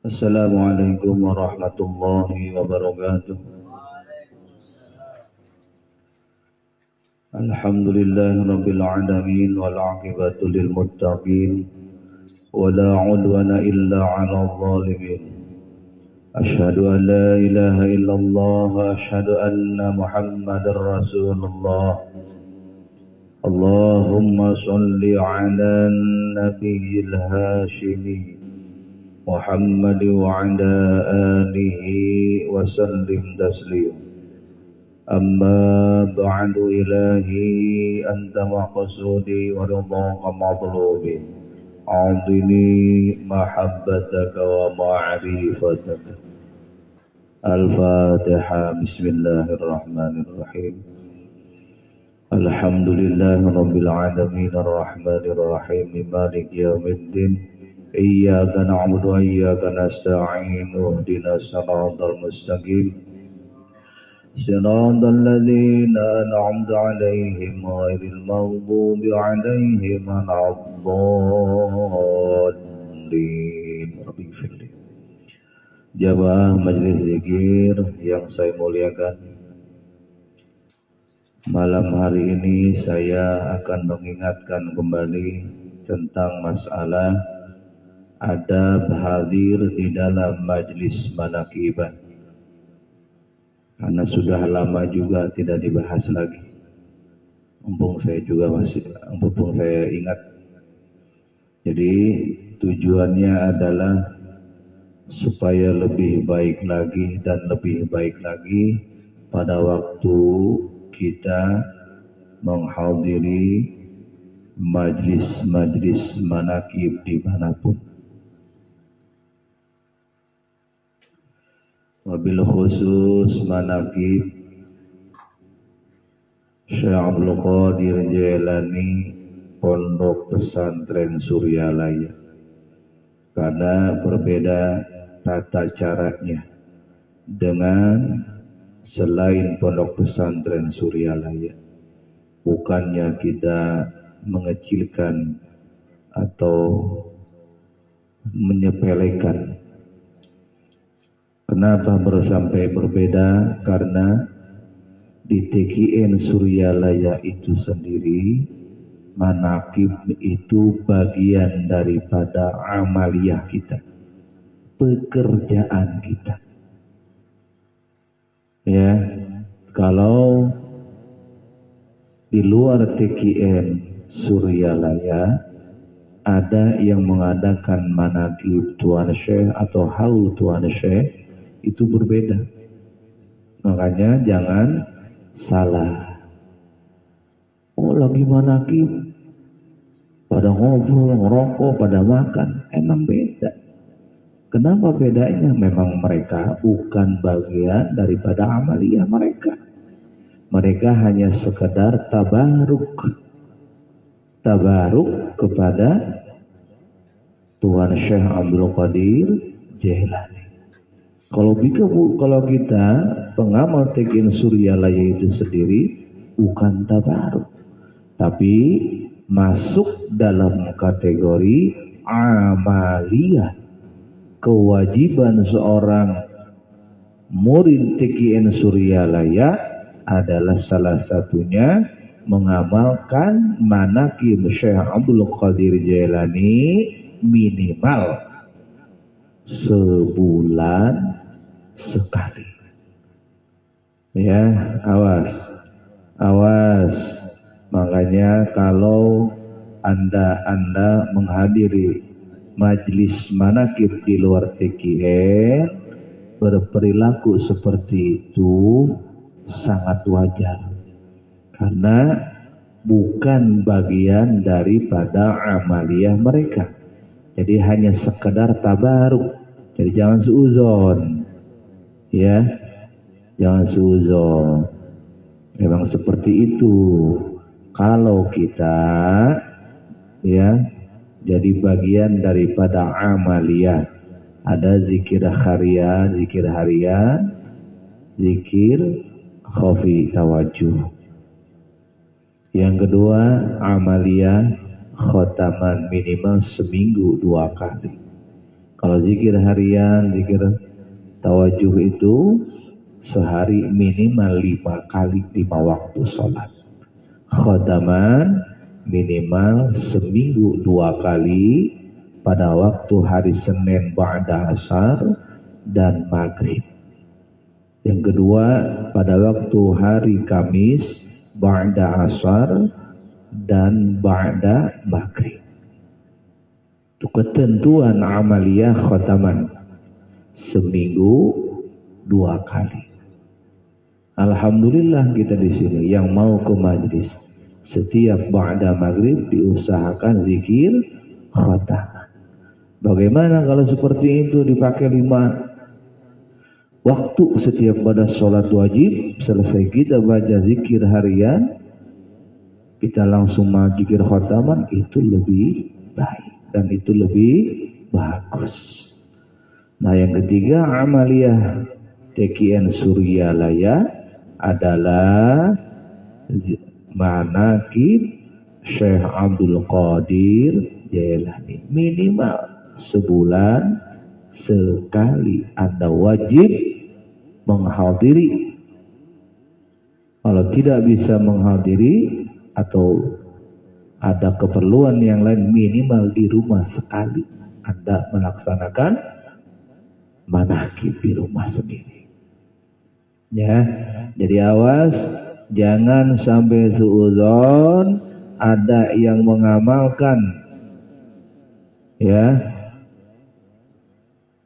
Assalamualaikum warahmatullahi wabarakatuh. Alhamdulillahi rabbil alamin wal aqibatu lil muttaqin wala udwana illa 'alal zalimin. Asyhadu an la ilaha illallah wa asyhadu anna Muhammadar Rasulullah. Allahumma shalli 'ala nabiyil hashimi Muhammad wa 'ala alihi wa sallim taslima. Amma ba'du ilahi anta maqsudi wa ridhaka matlubi a'udhini mahabbataka wa ma'rifataka. Al-Fatiha. Bismillahirrahmanirrahim. Alhamdulillahi rabbil alamin arrahmanir rahim maliki yaumiddin. Iyyaka na'budu wa iyyaka nasta'in ihdinas siratal mustaqim صراط الذين أنعمت عليهم غير المغضوب عليهم ولا الضالين. Rabbi ighfirli. Jamaah majelis zikir yang saya muliakan, malam hari ini saya akan mengingatkan kembali tentang masalah adab hadir di dalam majlis manaqibah. Karena sudah lama juga tidak dibahas lagi. Mumpung saya ingat. Jadi tujuannya adalah supaya lebih baik lagi dan lebih baik lagi pada waktu kita menghadiri majlis-majlis manaqib dimanapun. Wabil khusus manaqib Syekh Abdul Qadir Jailani Pondok Pesantren Suryalaya, karena berbeda tata caranya dengan selain Pondok Pesantren Suryalaya. Bukannya kita mengecilkan atau menyepelekan. Kenapa sampai berbeda? Karena di TKN Suryalaya itu sendiri, manaqib itu bagian daripada amaliyah kita, pekerjaan kita. Ya, kalau di luar TKN Suryalaya ada yang mengadakan manaqib Tuan Syekh atau haul Tuan Syekh, itu berbeda. Makanya jangan salah. Oh, lagi manaqib pada ngobrol, ngerokok, pada makan. Emang beda. Kenapa bedanya? Memang mereka bukan bagian daripada amaliyah mereka. Mereka hanya sekedar tabaruk kepada Tuan Syekh Abdul Qadir Jailani. Kalau kita pengamal TKN Suryalaya itu sendiri bukan tabaruk, tapi masuk dalam kategori amaliyah. Kewajiban seorang murid TKN Suryalaya adalah salah satunya mengamalkan manaqib Syekh Abdul Qadir Jailani minimal sebulan sekali. Ya, awas. Makanya kalau anda menghadiri majlis manaqib di luar TKN, berperilaku seperti itu sangat wajar, karena bukan bagian daripada amaliyah mereka. Jadi hanya sekedar tabaruk. Jadi jangan suuzon. Ya, jangan suuzon. Memang seperti itu. Kalau kita jadi bagian daripada amaliyah, ada zikir harian, zikir khafi tawajuh. Yang kedua, amaliyah khotaman minimal seminggu 2 kali. Kalau zikir harian, zikir tawajuh itu sehari minimal 5 kali 5 waktu sholat. Khotaman minimal seminggu 2 kali pada waktu hari Senin ba'da asar dan maghrib. Yang kedua pada waktu hari Kamis ba'da asar dan ba'da maghrib. Itu ketentuan amaliyah khotaman. Seminggu 2 kali. Alhamdulillah kita di sini yang mau ke majlis setiap ba'da maghrib diusahakan zikir khotaman. Bagaimana kalau seperti itu dipakai 5 waktu setiap pada sholat wajib, selesai kita baca zikir harian, kita langsung mau zikir khotaman, itu lebih baik dan itu lebih bagus. Nah yang ketiga amaliyah TKN Suryalaya adalah manaqib Syekh Abdul Qadir Jailani. Minimal sebulan sekali Anda wajib menghadiri. Kalau tidak bisa menghadiri atau ada keperluan yang lain, minimal di rumah sekali Anda melaksanakan manaqib di rumah sendiri. Ya, jadi awas jangan sampai suudzon ada yang mengamalkan ya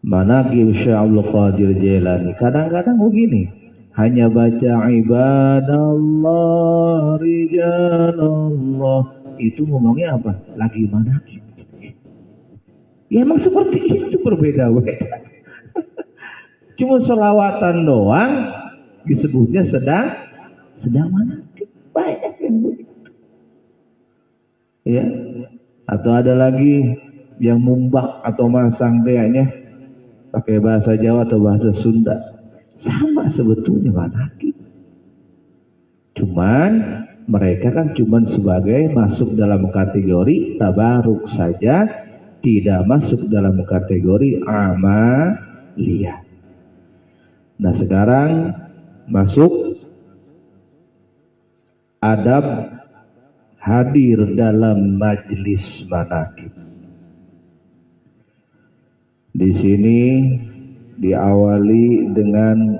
manaqib Syekh Abdul Qadir Jailani. Kadang-kadang begini, hanya baca ibadallah rijalallah, itu ngomongnya apa? Lagi manaqib. Ya emang seperti itu, berbeda-beda. Cuma selawatan doang disebutnya sedang manaqib. Banyak yang begitu. Ya. Atau ada lagi yang mumbak atau masang kayaknya pakai bahasa Jawa atau bahasa Sunda. Sama sebetulnya manaqib. Cuman mereka kan cuman sebagai masuk dalam kategori tabaruk saja, tidak masuk dalam kategori amaliyah. Nah sekarang masuk adab hadir dalam majlis manaqib. Di sini diawali dengan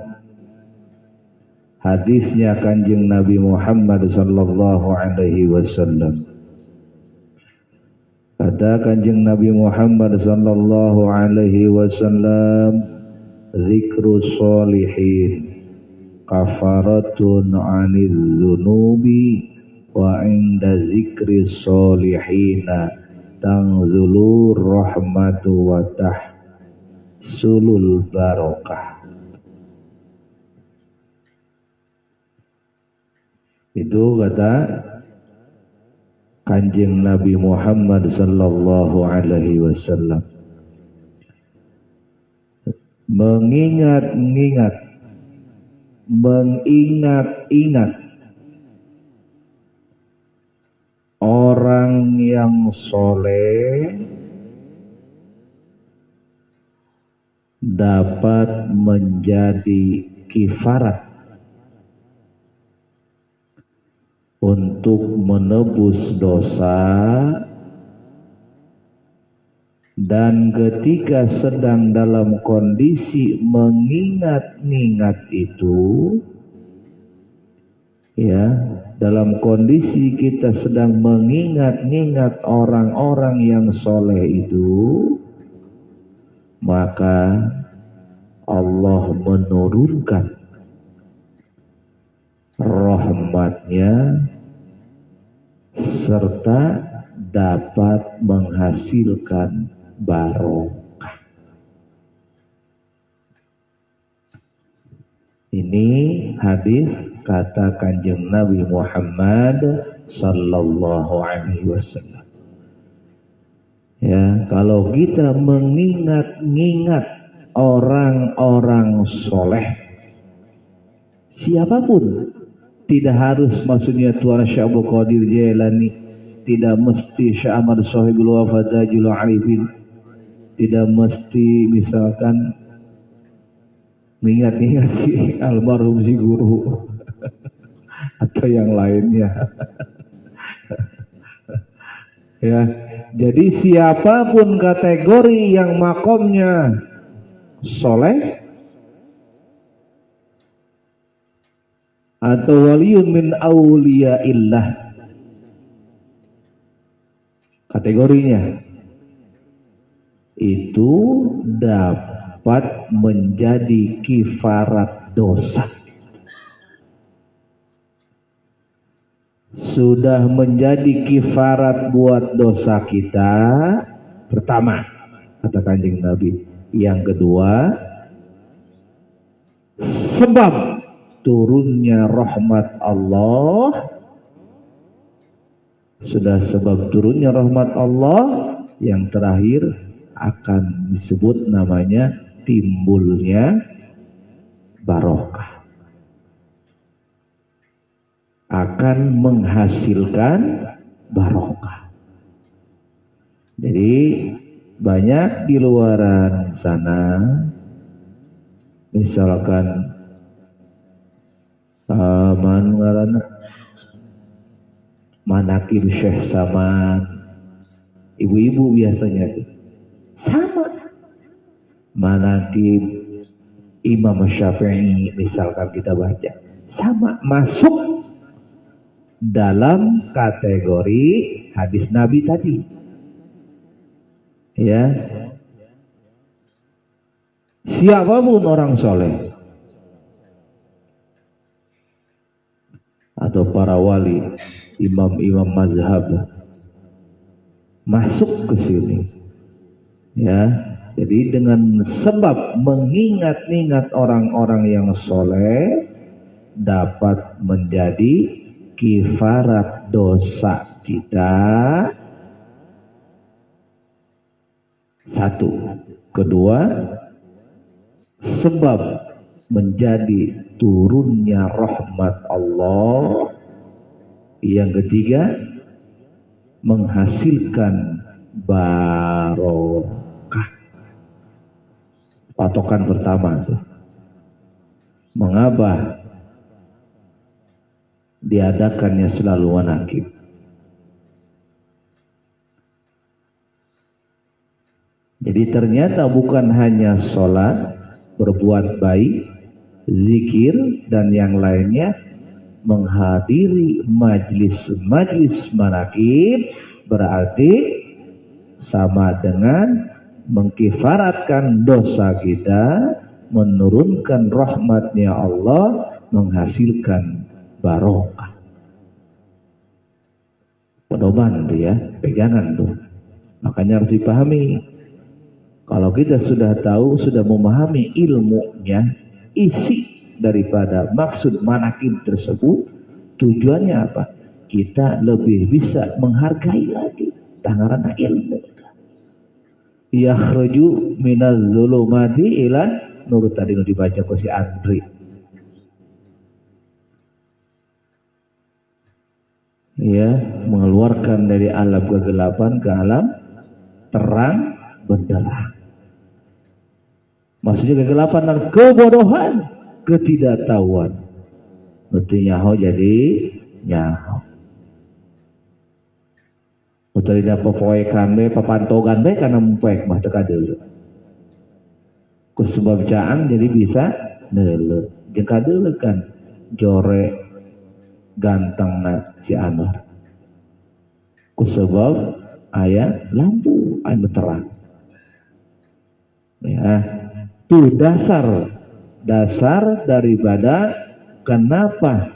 hadisnya Kanjeng Nabi Muhammad sallallahu alaihi wasallam. Kata Kanjeng Nabi Muhammad sallallahu alaihi wasallam, zikrus sholihin kafaratun 'anil dzunubi wa 'inda zikris sholihina tanzulur rahmatu wa tahsulul barakah. Itu kata Kanjeng Nabi Muhammad sallallahu alaihi wasallam. Mengingat-ingat orang yang soleh dapat menjadi kifarat untuk menebus dosa, dan ketika sedang dalam kondisi mengingat-ingat itu, ya, dalam kondisi kita sedang mengingat-ingat orang-orang yang soleh itu, maka Allah menurunkan rahmatnya serta dapat menghasilkan barokah. Ini hadis kata Kanjeng Nabi Muhammad sallallahu alaihi wasallam. Ya, kalau kita mengingat-ingat orang-orang soleh, siapapun, tidak harus maksudnya Tuan Syekh Abdul Qadir Jailani, tidak mesti Syekh Ahmad Shahibul Wafadzajul Arifin, Tidak mesti misalkan mengingat-ingat si almarhum si guru atau yang lainnya. Ya, jadi siapapun kategori yang makomnya soleh atau waliyun min auliyaillah, kategorinya itu dapat menjadi kifarat dosa. Sudah menjadi kifarat buat dosa kita, pertama kata Kanjeng Nabi. Yang kedua, sebab turunnya rahmat Allah. Sudah sebab turunnya rahmat Allah, yang terakhir akan disebut namanya timbulnya barokah. Akan menghasilkan barokah. Jadi banyak di luaran sana, misalkan manakib Syekh Saman, ibu-ibu biasanya tuh sama. Manakib Imam Syafi'i misalkan kita baca, sama, masuk dalam kategori hadis Nabi tadi. Ya, siapapun orang soleh atau para wali, imam-imam mazhab masuk ke sini. Ya, jadi dengan sebab mengingat-ingat orang-orang yang soleh dapat menjadi kifarat dosa kita. Satu. Kedua, sebab menjadi turunnya rahmat Allah. Yang ketiga, menghasilkan barokah. Patokan pertama tuh. Mengapa diadakannya selalu manakib? Jadi ternyata bukan hanya sholat, berbuat baik, zikir, dan yang lainnya, menghadiri majlis-majlis manakib berarti sama dengan mengkifaratkan dosa kita, menurunkan rahmatnya Allah, menghasilkan barokah. Pedoman tuh ya, pegangan tuh. Makanya harus dipahami. Kalau kita sudah tahu, sudah memahami ilmunya, isi daripada maksud manakib tersebut, tujuannya apa? Kita lebih bisa menghargai lagi tangaran ilmu. Yakhruju minaz zulumati ila nur, tadi dibaca ke si Andri. Ya, mengeluarkan dari alam kegelapan ke alam terang benderang. Maksudnya kegelapan dan kebodohan, ketidaktahuan. Berarti nyaho jadi nyaho. Utari dapat poekan be, papantogan be, karena mempoek mah teka dulu. Kusebab caang jadi bisa dulu. Jengka dulu kan jore ganteng na si Anwar. Kusebab ayah lampu anu terang. Ya. Itu dasar daripada kenapa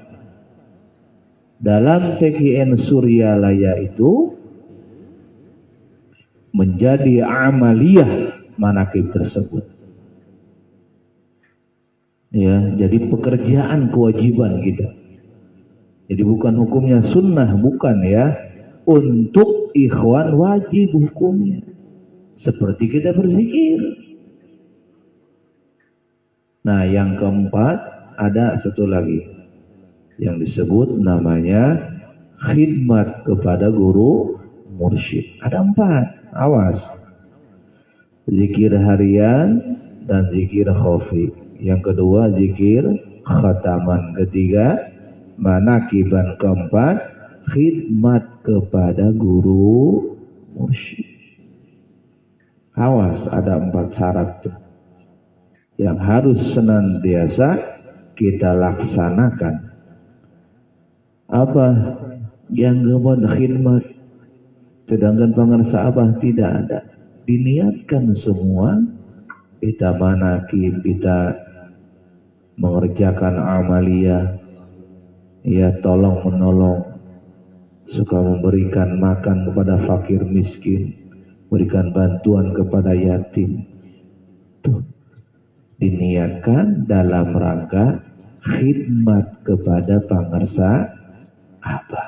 dalam TGN Suryalaya itu menjadi amaliyah manakib tersebut. Ya, jadi pekerjaan kewajiban kita. Jadi bukan hukumnya sunnah, bukan ya. Untuk ikhwan wajib hukumnya. Seperti kita berzikir. Nah, yang keempat ada satu lagi yang disebut namanya khidmat kepada guru mursyid. Ada 4, awas. zikir harian dan zikir khafi. Yang kedua zikir khataman. Ketiga manakiban. Keempat khidmat kepada guru mursyid. Awas, ada 4 syarat tuh yang harus senantiasa kita laksanakan. Apa yang gemon khidmat, sedangkan pengersa apa tidak ada. Diniatkan semua, kita manakib, kita mengerjakan amalia, ya tolong menolong, suka memberikan makan kepada fakir miskin, berikan bantuan kepada yatim. Tuh, diniatkan dalam rangka khidmat kepada pangersa apa.